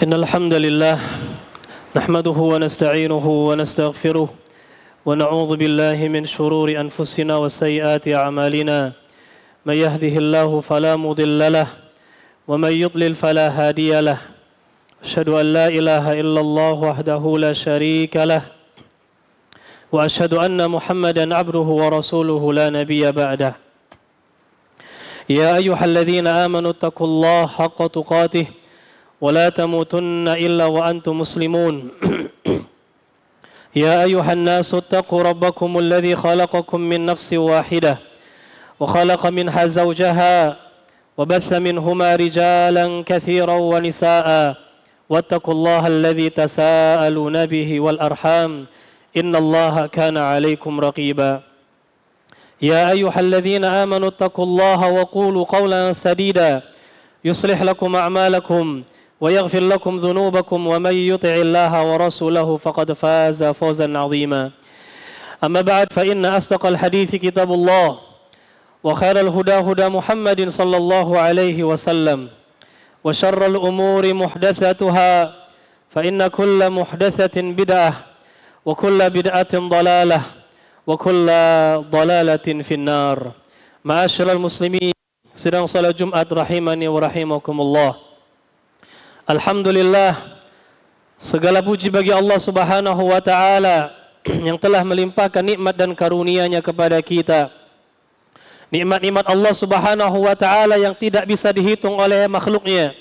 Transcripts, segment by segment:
إن الحمد لله نحمده ونستعينه ونستغفره ونعوذ بالله من شرور أنفسنا وسيئات أعمالنا من يهده الله فلا مضل له ومن يضلل فلا هادي له أشهد أن لا إله إلا الله وحده لا شريك له وأشهد أن محمدا عبده ورسوله لا نبي بعده يا أيها الذين آمنوا اتقوا الله حق تقاته ولا تموتن إلا وأنتم مسلمون يا أيها الناس اتقوا ربكم الذي خلقكم من نفس واحدة وخلق منها زوجها وبث منهما رجالا كثيرا ونساء واتقوا الله الذي تساءلون به والأرحام إن الله كان عليكم رقيبا يا أيها الذين آمنوا اتقوا الله وقولوا قولا سديدا يصلح لكم أعمالكم ويغفر لكم ذنوبكم ومن يطع الله ورسوله فقد فاز فوزا عظيما أما بعد فإن أصدق الحديث كتاب الله وخير الهدى هدى محمد صلى الله عليه وسلم وشر الأمور محدثاتها فإن كل محدثة بدعة وكل بدعة ضلالة وكل ضلالة في النار معاشر المسلمين sedang salat Jumat rahimani wa rahimakumullah. Alhamdulillah, segala puji bagi Allah Subhanahu wa taala yang telah melimpahkan nikmat dan karunia-Nya kepada kita. Nikmat-nikmat Allah Subhanahu wa taala yang tidak bisa dihitung oleh makhluknya.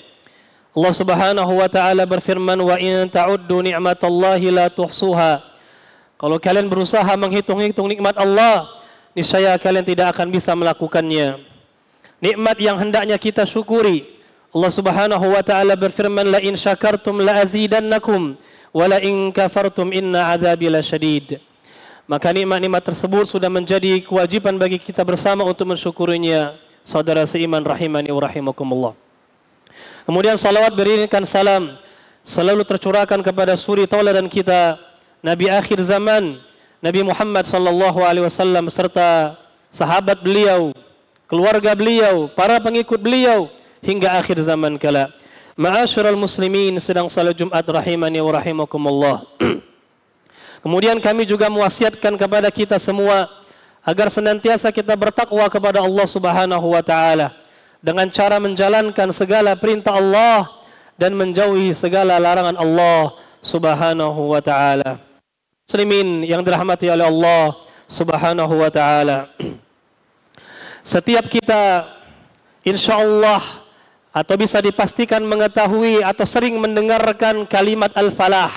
Allah Subhanahu wa taala berfirman, "Wa in ta'uddu ni'matallahi la tuhsuha." Kalau kalian berusaha menghitung-hitung nikmat Allah, niscaya kalian tidak akan bisa melakukannya. Nikmat yang hendaknya kita syukuri. Allah Subhanahu wa taala berfirman, "La in syakartum la azidannakum wa la in kafartum inna adzabi lasyadid." Maka nikmat-nikmat tersebut sudah menjadi kewajiban bagi kita bersama untuk mensyukurinya. Saudara seiman rahimani wa rahimakumullah. Kemudian salawat beriringkan salam selalu tercurahkan kepada suri tauladan kita, Nabi akhir zaman, Nabi Muhammad sallallahu alaihi wasallam serta sahabat beliau, keluarga beliau, para pengikut beliau hingga akhir zaman kala. Ma'asyiral muslimin sedang salat Jumat rahimani wa rahimakumullah. Kemudian kami juga mewasiatkan kepada kita semua agar senantiasa kita bertakwa kepada Allah Subhanahu wa taala dengan cara menjalankan segala perintah Allah dan menjauhi segala larangan Allah Subhanahu wa taala. Muslimin yang dirahmati oleh Allah Subhanahu wa taala. Setiap kita insyaallah atau bisa dipastikan mengetahui atau sering mendengarkan kalimat al-falah.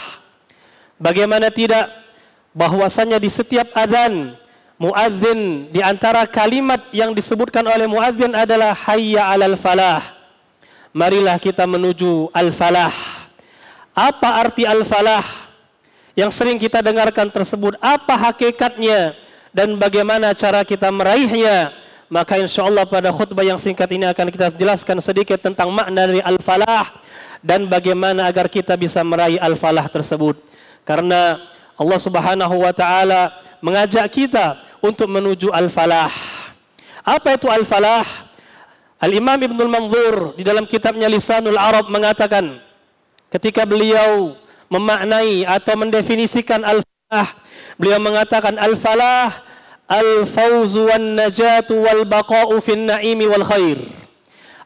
Bagaimana tidak, bahwasanya di setiap azan muadzin, di antara kalimat yang disebutkan oleh muadzin adalah hayya 'alal falah. Marilah kita menuju al-falah. Apa arti al-falah yang sering kita dengarkan tersebut? Apa hakikatnya dan bagaimana cara kita meraihnya? Maka insyaallah pada khutbah yang singkat ini akan kita jelaskan sedikit tentang makna dari al-falah dan bagaimana agar kita bisa meraih al-falah tersebut. Karena Allah Subhanahu wa taala mengajak kita untuk menuju al-falah. Apa itu al-falah? Al-Imam Ibnul Manzur di dalam kitabnya Lisanul Arab mengatakan, ketika beliau memaknai atau mendefinisikan al-falah, beliau mengatakan al-falah al-fawzu wan najatu wal baqa'u fin na'imi wal khair.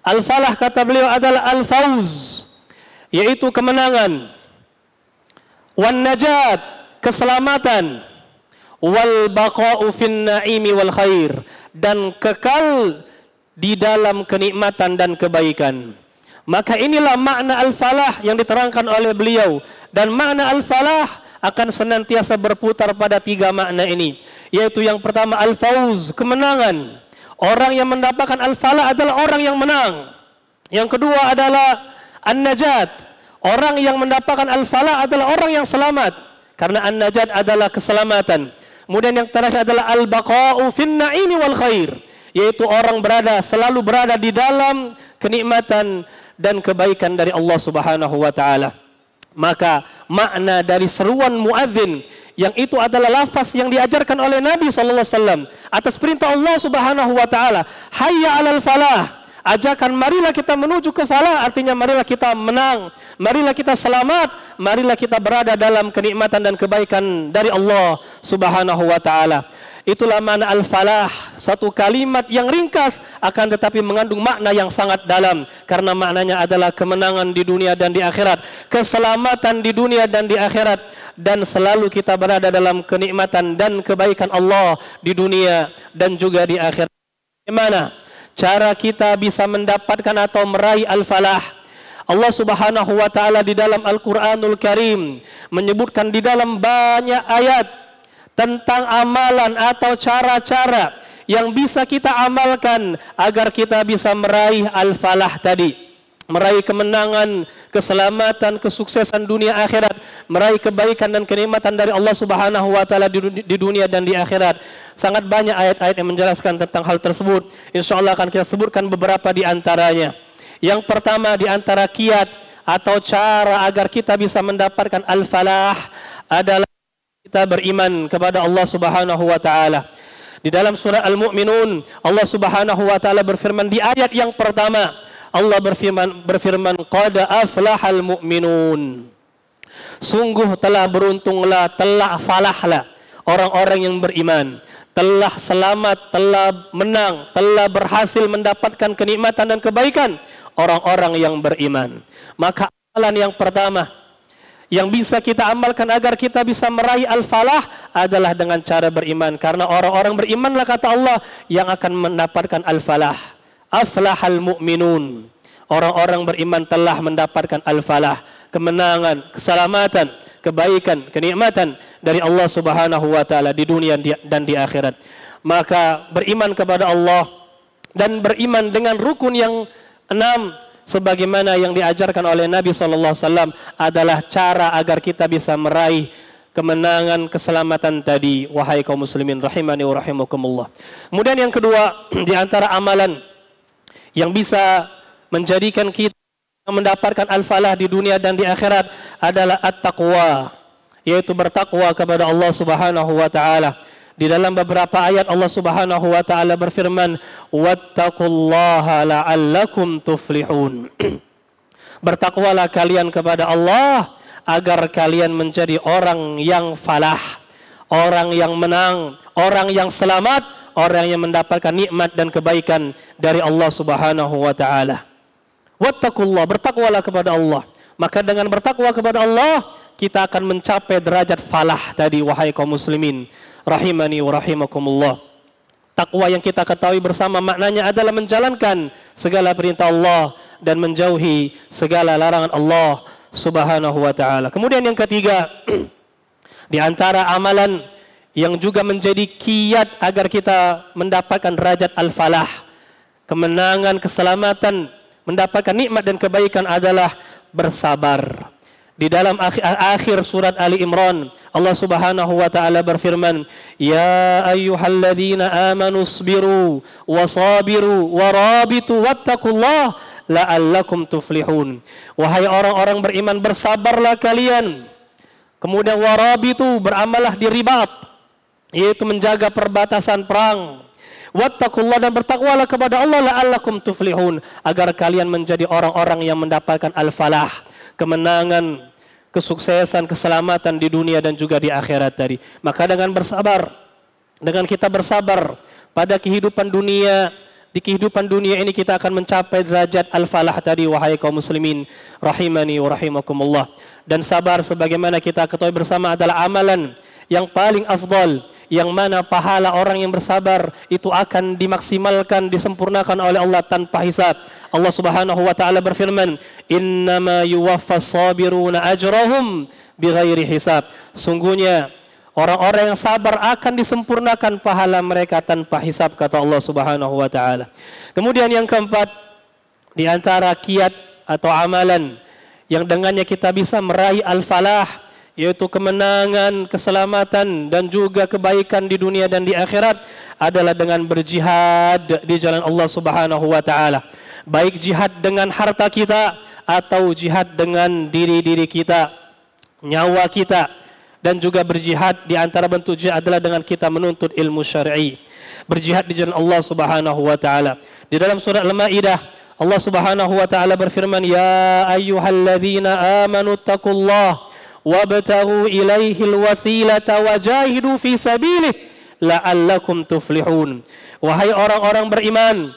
Al-falah kata beliau adalah al-fawz, yaitu kemenangan, wan najat keselamatan, wal baqa'u fin na'imi wal khair dan kekal di dalam kenikmatan dan kebaikan. Maka inilah makna al-falah yang diterangkan oleh beliau, dan makna al-falah akan senantiasa berputar pada tiga makna ini, yaitu yang pertama al-fawz, kemenangan. Orang yang mendapatkan al-falah adalah orang yang menang. Yang kedua adalah an-najat. Orang yang mendapatkan al-falah adalah orang yang selamat, karena an-najat adalah keselamatan. Kemudian yang terakhir adalah al-baqa'u fin na'imi wal khair, yaitu orang selalu berada di dalam kenikmatan dan kebaikan dari Allah Subhanahu wa taala. Maka makna dari seruan muadzin yang itu adalah lafaz yang diajarkan oleh Nabi sallallahu alaihi wasallam atas perintah Allah Subhanahu wa taala, hayya 'alal falah, ajakan marilah kita menuju ke falah, artinya marilah kita menang, marilah kita selamat, marilah kita berada dalam kenikmatan dan kebaikan dari Allah Subhanahu wa taala. Itulah makna al-falah, suatu kalimat yang ringkas akan tetapi mengandung makna yang sangat dalam, karena maknanya adalah kemenangan di dunia dan di akhirat, keselamatan di dunia dan di akhirat, dan selalu kita berada dalam kenikmatan dan kebaikan Allah di dunia dan juga di akhirat. Bagaimana cara kita bisa mendapatkan atau meraih al-falah? Allah Subhanahu wa taala di dalam Al-Qur'anul Karim menyebutkan di dalam banyak ayat tentang amalan atau cara-cara yang bisa kita amalkan agar kita bisa meraih al-falah tadi, meraih kemenangan, keselamatan, kesuksesan dunia akhirat, meraih kebaikan dan kenikmatan dari Allah Subhanahu wa taala di dunia dan di akhirat. Sangat banyak ayat-ayat yang menjelaskan tentang hal tersebut. Insyaallah akan kita sebutkan beberapa di antaranya. Yang pertama di antara kiat atau cara agar kita bisa mendapatkan al-falah adalah kita beriman kepada Allah Subhanahu wa taala. Di dalam surah Al-Mu'minun, Allah Subhanahu wa taala berfirman di ayat yang pertama, Allah berfirman qad aflahal mu'minun. Sungguh telah beruntunglah, telah falahlah orang-orang yang beriman, telah selamat, telah menang, telah berhasil mendapatkan kenikmatan dan kebaikan orang-orang yang beriman. Maka amalan yang pertama yang bisa kita amalkan agar kita bisa meraih al-falah adalah dengan cara beriman, karena orang-orang berimanlah kata Allah yang akan mendapatkan al-falah. Aflahal mu'minun, orang-orang beriman telah mendapatkan al-falah, kemenangan, keselamatan, kebaikan, kenikmatan dari Allah Subhanahu wa taala di dunia dan di akhirat. Maka beriman kepada Allah dan beriman dengan rukun yang 6 sebagaimana yang diajarkan oleh Nabi SAW adalah cara agar kita bisa meraih kemenangan, keselamatan tadi. Wahai kaum muslimin rahimani wa rahimakumullah. Kemudian yang kedua, di antara amalan yang bisa menjadikan kita mendapatkan al-falah di dunia dan di akhirat adalah at-taqwa, yaitu bertakwa kepada Allah Subhanahu wa taala. Di dalam beberapa ayat Allah Subhanahu wa taala berfirman, "Wattaqullaha la'allakum tuflihun." Bertakwalah kalian kepada Allah agar kalian menjadi orang yang falah, orang yang menang, orang yang selamat, orang yang mendapatkan nikmat dan kebaikan dari Allah Subhanahu wa taala. Wattaqullah, bertakwalah kepada Allah. Maka dengan bertakwa kepada Allah, kita akan mencapai derajat falah tadi, wahai kaum muslimin rahimani wa rahimakumullah. Takwa yang kita ketahui bersama maknanya adalah menjalankan segala perintah Allah dan menjauhi segala larangan Allah Subhanahu wa taala. Kemudian yang ketiga, di antara amalan yang juga menjadi kiat agar kita mendapatkan derajat al-falah, kemenangan, keselamatan, mendapatkan nikmat dan kebaikan adalah bersabar. Di dalam akhir surat Ali Imran, Allah Subhanahu wa taala berfirman, "Ya ayyuhalladzina amanu sabiru wasabiru warabitu wattaqullah la'allakum tuflihun." Wahai orang-orang beriman, bersabarlah kalian. Kemudian warabitu, beramallah di ribat, yaitu menjaga perbatasan perang. Wattaqullah, dan bertakwalah kepada Allah la'allakum tuflihun, agar kalian menjadi orang-orang yang mendapatkan al-falah, kemenangan, kesuksesan, keselamatan di dunia dan juga di akhirat tadi. Maka dengan bersabar, dengan kita bersabar pada kehidupan dunia, di kehidupan dunia ini kita akan mencapai derajat al-falah tadi, wahai kaum muslimin rahimani wa rahimakumullah. Dan sabar sebagaimana kita ketahui bersama adalah amalan yang paling afdal, yang mana pahala orang yang bersabar itu akan dimaksimalkan, disempurnakan oleh Allah tanpa hisab. Allah Subhanahu wa taala berfirman, "Innama yuwaffas sabiruna ajrahum bighairi hisab." Sungguhnya orang-orang yang sabar akan disempurnakan pahala mereka tanpa hisab, kata Allah Subhanahu wa taala. Kemudian yang keempat, di antara kiat atau amalan yang dengannya kita bisa meraih al-falah, yaitu kemenangan, keselamatan dan juga kebaikan di dunia dan di akhirat, adalah dengan berjihad di jalan Allah Subhanahu wa taala. Baik jihad dengan harta kita atau jihad dengan diri-diri kita, nyawa kita, dan juga berjihad di antara bentuk jihad adalah dengan kita menuntut ilmu syar'i. Berjihad di jalan Allah Subhanahu wa taala. Di dalam surah Al-Maidah, Allah Subhanahu wa taala berfirman, "Ya ayyuhalladzina amanu taqullaha wabtaghu ilaihil wasilata wajahidu fi sabilih la'allakum tuflihun." Wahai orang-orang beriman,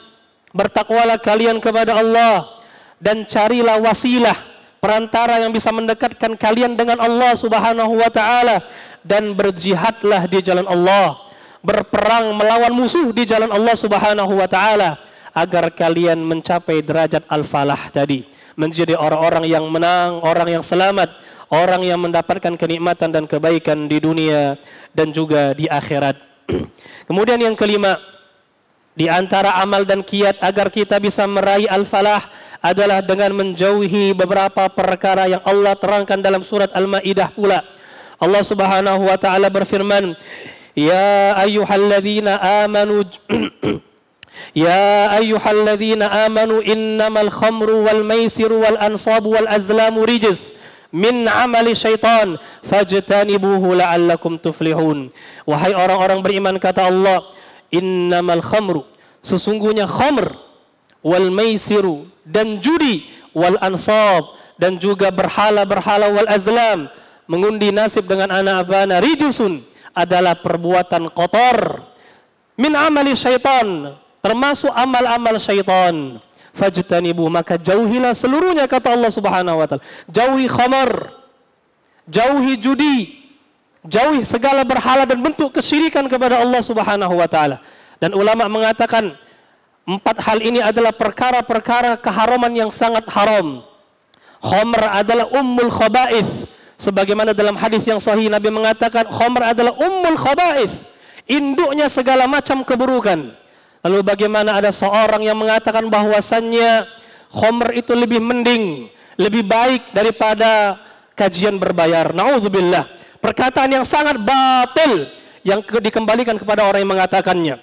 bertakwalah kalian kepada Allah dan carilah wasilah, perantara yang bisa mendekatkan kalian dengan Allah Subhanahu wa taala, dan berjihadlah di jalan Allah, berperang melawan musuh di jalan Allah Subhanahu wa taala, agar kalian mencapai derajat al-falah tadi, menjadi orang-orang yang menang, orang yang selamat, orang yang mendapatkan kenikmatan dan kebaikan di dunia dan juga di akhirat. Kemudian yang kelima, di antara amal dan kiat agar kita bisa meraih al-falah adalah dengan menjauhi beberapa perkara yang Allah terangkan dalam surat Al-Maidah pula. Allah Subhanahu wa taala berfirman, "Ya ayyuhalladzina amanu Ya ayyuhalladzina amanu innamal khamru wal maisiru wal ansabu wal azlamu rijs min amali syaitan fajtanibuhu la'allakum tuflihun." Wahai orang-orang beriman, kata Allah, innamal khamru, sesungguhnya khamr, wal maisiru, dan judi, wal ansab, dan juga berhala-berhala, wal azlam, mengundi nasib dengan anak bana, rijsun, adalah perbuatan kotor, min amali syaitan, termasuk amal-amal syaitan. Fajtanibu, maka jauhilah seluruhnya, kata Allah Subhanahu wa taala. Jauhi khamar, jauhi judi, jauhi segala berhala dan bentuk kesyirikan kepada Allah Subhanahu wa taala. Dan ulama mengatakan 4 hal ini adalah perkara-perkara keharaman yang sangat haram. Khamr adalah ummul khaba'ith, sebagaimana dalam hadis yang sahih Nabi mengatakan khamr adalah ummul khaba'ith, induknya segala macam keburukan. Lalu bagaimana ada seorang yang mengatakan bahwasannya khamr itu lebih mending, lebih baik daripada kajian berbayar. Na'udzubillah. Perkataan yang sangat batil yang dikembalikan kepada orang yang mengatakannya.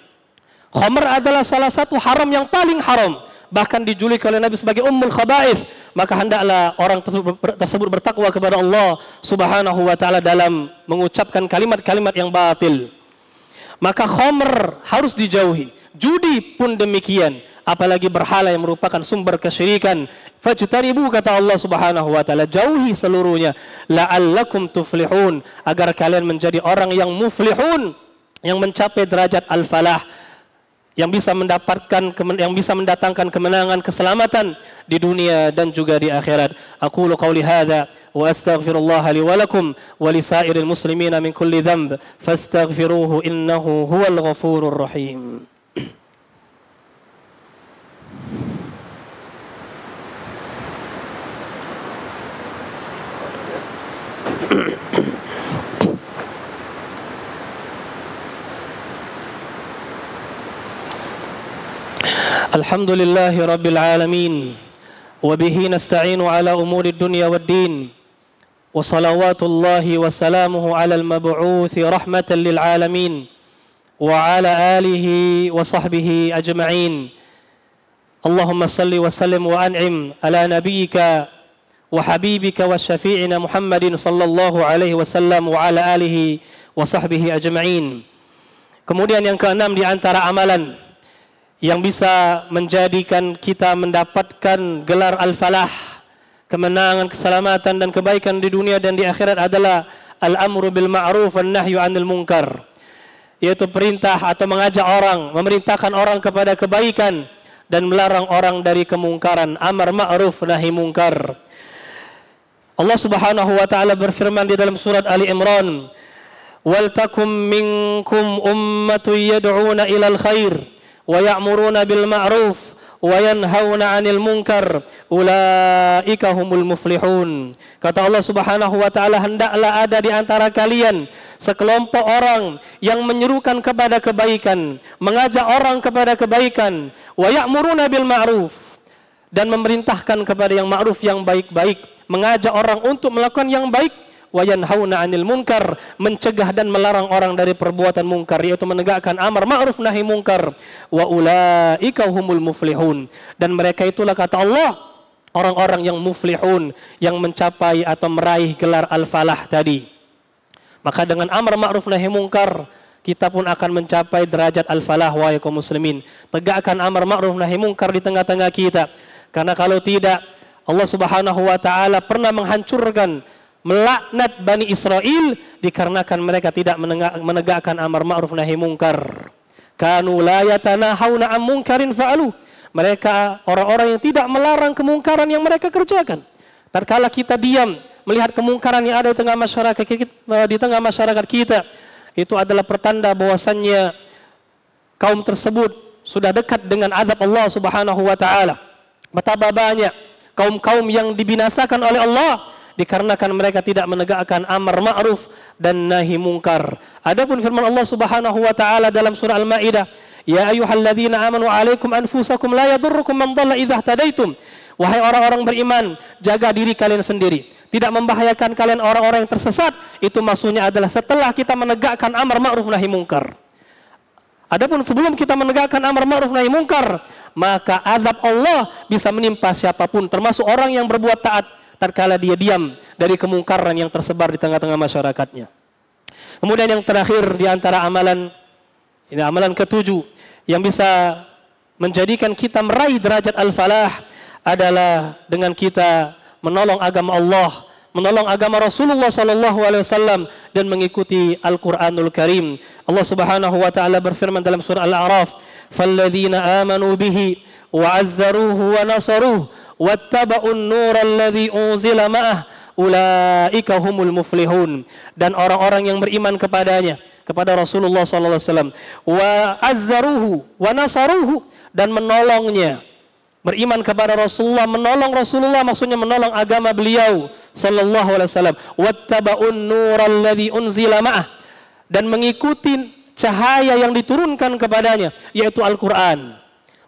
Khamr adalah salah satu haram yang paling haram, bahkan dijuluki oleh Nabi sebagai ummul khaba'ith. Maka hendaklah orang tersebut bertakwa kepada Allah Subhanahu wa taala dalam mengucapkan kalimat-kalimat yang batil. Maka khamr harus dijauhi, judi pun demikian, apalagi berhala yang merupakan sumber kesyirikan. Fajtanibu, kata Allah Subhanahu wa taala, jauhi seluruhnya, la'allakum tuflihun, agar kalian menjadi orang yang muflihun, yang mencapai derajat al-falah, yang bisa mendatangkan kemenangan, keselamatan di dunia dan juga di akhirat. Aqulu qawli hadza wa astaghfirullah li wa lakum wa li sa'iril muslimina min kulli dhanb fastaghfiruhu innahu huwal ghafurur rahim. Alhamdulillahi rabbil alamin, wa bihi nasta'inu ala umuri dunya wad din, wa salawatullahi wa salamuhu ala al-mab'uthi rahmatan lil alamin, wa ala alihi wa sahbihi ajma'in. Allahumma salli wa sallim wa an'im ala nabiyyika wa habibika wa syafi'ina Muhammadin sallallahu alaihi wasallam wa ala alihi wa sahbihi ajma'in. Kemudian yang keenam di antara amalan yang bisa menjadikan kita mendapatkan gelar al-falah, kemenangan, keselamatan dan kebaikan di dunia dan di akhirat adalah al-amru bil ma'ruf wan nahyu 'anil munkar, yaitu perintah atau mengajak orang, memerintahkan orang kepada kebaikan dan melarang orang dari kemungkaran, amar ma'ruf nahi munkar. Allah Subhanahu wa taala berfirman di dalam surat Ali Imran, "Wal takum minkum ummatun yad'una ilal khair wa ya'muruna bil ma'ruf wa yanhauna 'anil munkar ulaika humul muflihun." Kata Allah Subhanahu wa taala, hendaklah ada di antara kalian sekelompok orang yang menyerukan kepada kebaikan, mengajak orang kepada kebaikan, wa ya'muruna bil ma'ruf, dan memerintahkan kepada yang ma'ruf, yang baik-baik, mengajak orang untuk melakukan yang baik, wa yanhauna 'anil munkar, mencegah dan melarang orang dari perbuatan mungkar, yaitu menegakkan amar ma'ruf nahi munkar, wa ulaika humul muflihun, dan mereka itulah, kata Allah, orang-orang yang muflihun, yang mencapai atau meraih gelar al-falah tadi. Maka dengan amar ma'ruf nahi munkar, kita pun akan mencapai derajat al-falah wahai kaum muslimin. Tegakkan amar ma'ruf nahi mungkar di tengah-tengah kita. Karena kalau tidak, Allah Subhanahu wa taala pernah menghancurkan, melaknat Bani Israel dikarenakan mereka tidak menegakkan amar ma'ruf nahi mungkar. Kanu la yatanahawna am munkarin fa'alu. Mereka orang-orang yang tidak melarang kemungkaran yang mereka kerjakan. Tatkala kita diam melihat kemungkaran yang ada di tengah masyarakat kita, itu adalah pertanda bahwasannya kaum tersebut sudah dekat dengan azab Allah Subhanahu wa taala. Betapa banyak kaum-kaum yang dibinasakan oleh Allah dikarenakan mereka tidak menegakkan amar ma'ruf dan nahi mungkar. Adapun firman Allah Subhanahu wa taala dalam surah Al-Maidah, ya ayyuhalladzina amanu alaikum anfusakum la yadurrukum man dhalla idza ihtadaitum. Wahai orang-orang beriman, jaga diri kalian sendiri, tidak membahayakan kalian orang-orang yang tersesat. Itu maksudnya adalah setelah kita menegakkan amar ma'ruf nahi mungkar. Adapun sebelum kita menegakkan amar ma'ruf nahi mungkar, maka azab Allah bisa menimpa siapapun, termasuk orang yang berbuat taat tatkala dia diam dari kemungkaran yang tersebar di tengah-tengah masyarakatnya. Kemudian yang terakhir di antara amalan, ini amalan ketujuh yang bisa menjadikan kita meraih derajat al-falah adalah dengan kita menolong agama Allah, menolong agama Rasulullah sallallahu alaihi wasallam dan mengikuti Al-Qur'anul Karim. Allah Subhanahu wa taala berfirman dalam surah Al-A'raf, "Falladzina amanu bihi wa 'azzaruhu wa nasaruhu wattaba'un nural ladzi unzila ma'ah ulaika humul muflihun." Dan orang-orang yang beriman kepadanya, kepada Rasulullah sallallahu alaihi wasallam, wa 'azzaruhu wa nasaruhu, dan menolongnya. Beriman kepada Rasulullah, menolong Rasulullah maksudnya menolong agama beliau sallallahu alaihi wasallam. Wattaba'un nural ladzi unzila ma'ah, dan mengikuti cahaya yang diturunkan kepadanya, yaitu Al-Qur'an.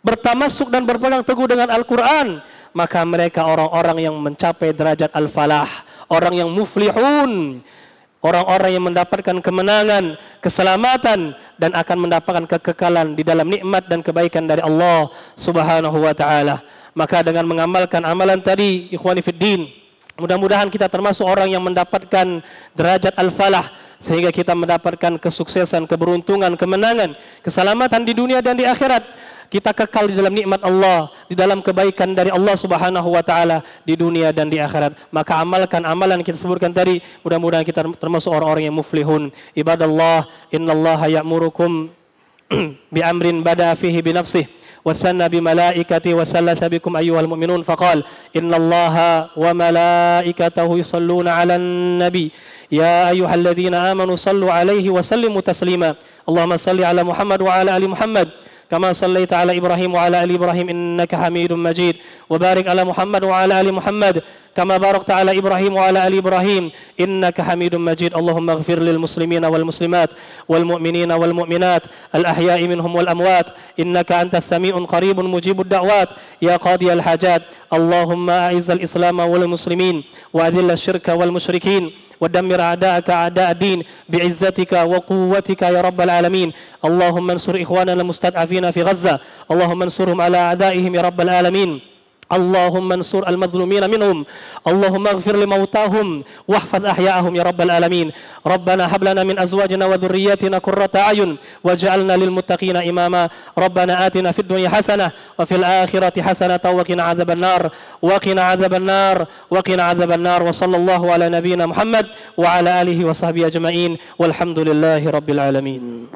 Bertamasuk dan berpegang teguh dengan Al-Qur'an, maka mereka orang-orang yang mencapai derajat al-falah, orang yang muflihun, orang-orang yang mendapatkan kemenangan, keselamatan, dan akan mendapatkan kekekalan di dalam nikmat dan kebaikan dari Allah Subhanahu wa taala. Maka dengan mengamalkan amalan tadi, ikhwani fiddin, mudah-mudahan kita termasuk orang yang mendapatkan derajat al-falah, sehingga kita mendapatkan kesuksesan, keberuntungan, kemenangan, keselamatan di dunia dan di akhirat. Kita kekal di dalam nikmat Allah, di dalam kebaikan dari Allah Subhanahu wa taala di dunia dan di akhirat. Maka amalkan amalan yang kita sebutkan tadi, mudah-mudahan kita termasuk orang-orang yang muflihun. Ibadallah, innallaha ya'murukum bi amrin bada fihi bi nafsihi wa thanna bi malaikati wa thalatha bikum ayyuhal mu'minun faqala innallaha wa malaikatahu yusalluna 'alan nabi ya ayyuhalladzina amanu sallu 'alaihi wa sallimu taslima. Allahumma salli 'ala Muhammad wa 'ala ali Muhammad كما صليت على إبراهيم وعلى آل إبراهيم إنك حميد مجيد وبارك على محمد وعلى آل محمد كما باركت على إبراهيم وعلى آل إبراهيم إنك حميد مجيد اللهم اغفر للمسلمين والمسلمات والمؤمنين والمؤمنات الأحياء منهم والأموات إنك أنت السميع قريب مجيب الدعوات يا قاضي الحاجات اللهم أعز الإسلام والمسلمين وأذل الشرك والمشركين ودمر أعداءك أعداء الدين بعزتك وقوتك يا رب العالمين اللهم انصر إخواننا المستضعفين في غزة اللهم انصرهم على أعدائهم يا رب العالمين اللهم انصر المظلومين منهم اللهم اغفر لموتاهم واحفظ أحياءهم يا رب العالمين ربنا هب لنا من أزواجنا وذرياتنا قرة أعين واجعلنا للمتقين إماما ربنا آتنا في الدنيا حسنة وفي الآخرة حسنة وقنا عذاب النار وقنا عذاب النار وقنا عذاب النار وصلى الله على نبينا محمد وعلى آله وصحبه أجمعين والحمد لله رب العالمين.